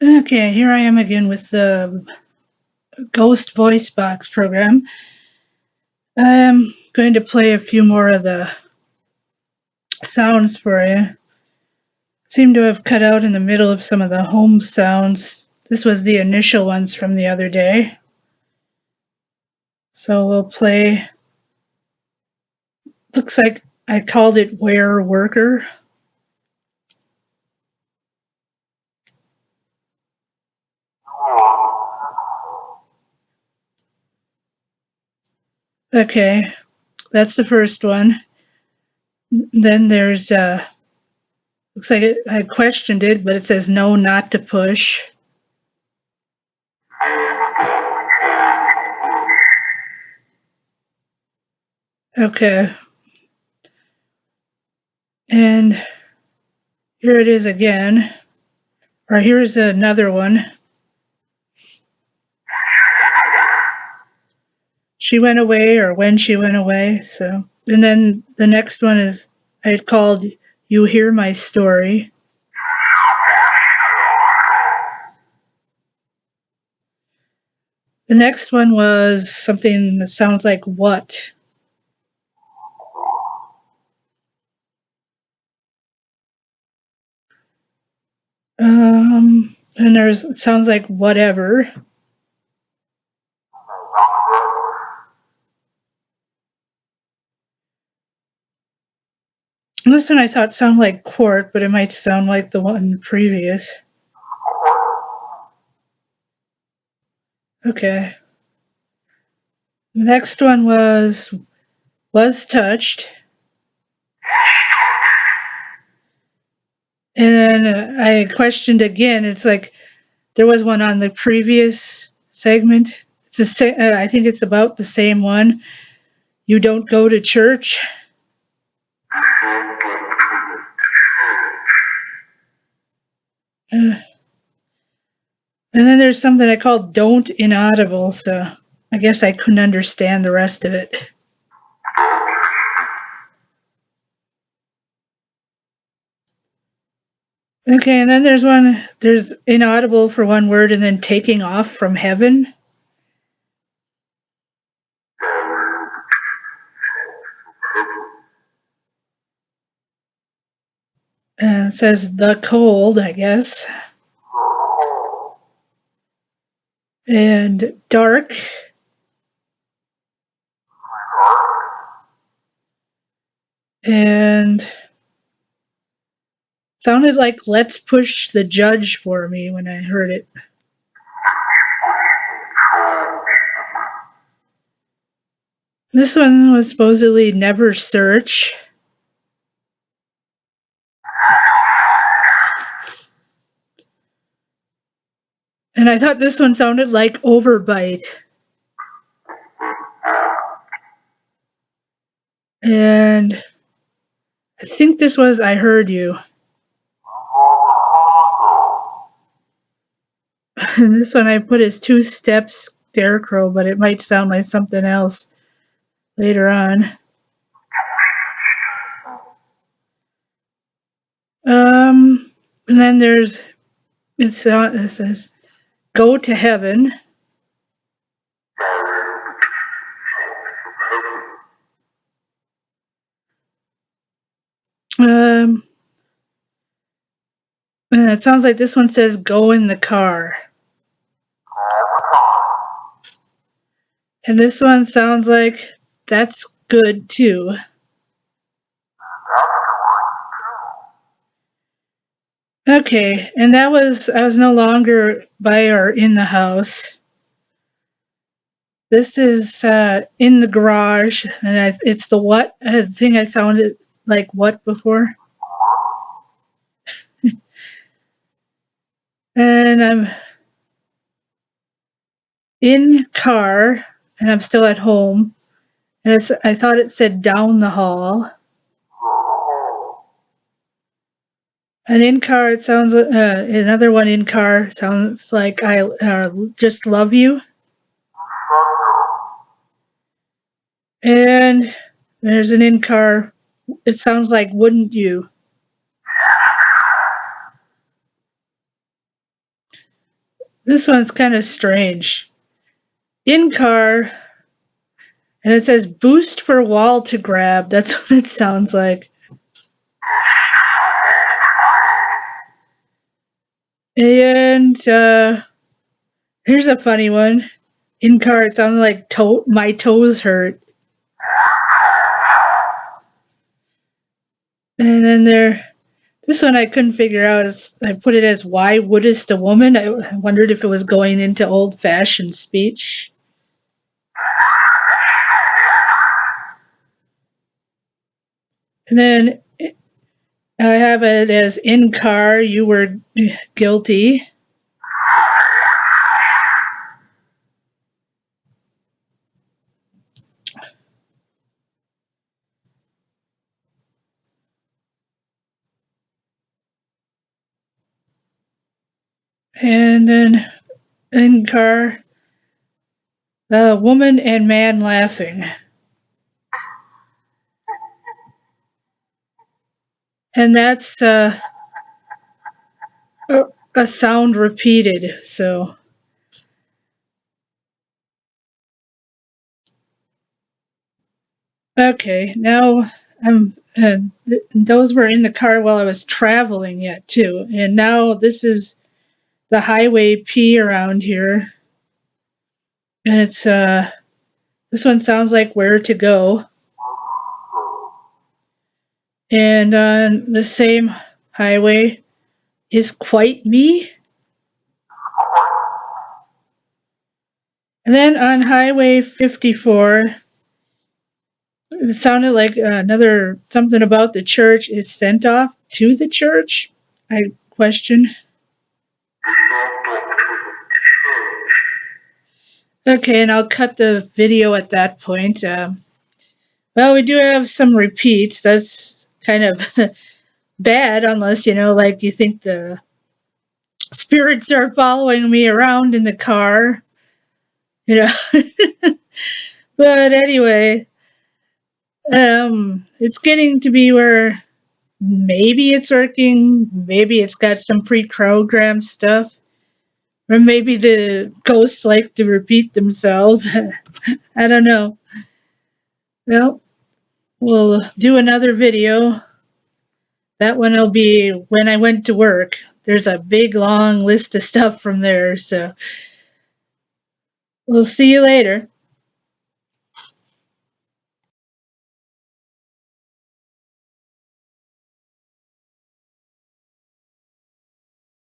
Okay, here I am again with the Ghost Voice Box program. I'm going to play a few more of the sounds for you. Seem to have cut out in the middle of some of the home sounds. This was the initial ones from the other day. So we'll play. Looks like I called it Where Worker. Okay, that's the first one. Then there's looks like I questioned it, but it says no, not to push. Okay, and here it is again. Or here's another one. She went away, or when she went away. So, and then the next one is I called "You Hear My Story." The next one was something that sounds like "What." And there's it sounds like "Whatever." And this one I thought sounded like "Court," but it might sound like the one previous. Okay. The next one was touched. And then I questioned again. It's like there was one on the previous segment. It's the same. I think it's about the same one. You don't go to church. And then there's something I called "don't inaudible." So I guess I couldn't understand the rest of it. Okay, and then there's inaudible for one word, and then taking off from heaven. It says the cold, I guess. And dark. And sounded like "let's push the judge" for me when I heard it. This one was supposedly "never search." And I thought this one sounded like "overbite." And I think this was "I heard you." And this one I put as "two-step scarecrow," but it might sound like something else later on. And then it says "go to heaven." Um, and it sounds like this one says "go in the car." And this one sounds like "that's good too." Okay, and I was no longer by or in the house. This is in the garage, and it's the "what" thing I sounded like "what" before. And I'm in car, and I'm still at home. And I thought it said "down the hall." And in car, it sounds another one in car sounds like "I just love you." And there's an in car. It sounds like "wouldn't you." This one's kind of strange. In car, and it says boost for wall to grab. That's what it sounds like. And here's a funny one. In car, it sounded like my toes hurt. And then this one I couldn't figure out. I put it as why wouldst a woman? I wondered if it was going into old-fashioned speech. And then I have it as in car, you were guilty. And then in car, woman and man laughing. And that's a sound repeated. So, okay, now those were in the car while I was traveling yet too. And now this is the highway P around here. And it's this one sounds like where to go. And on the same highway is quite me. And then on Highway 54, it sounded like another something about the church is sent off to the church. I question. Okay, and I'll cut the video at that point. Well, we do have some repeats. That's kind of bad, unless like you think the spirits are following me around in the car. But anyway, it's getting to be where maybe it's working, maybe it's got some pre-programmed stuff, or maybe the ghosts like to repeat themselves. I don't know. Well, we'll do another video. That one will be when I went to work. There's a big long list of stuff from there, so we'll see you later.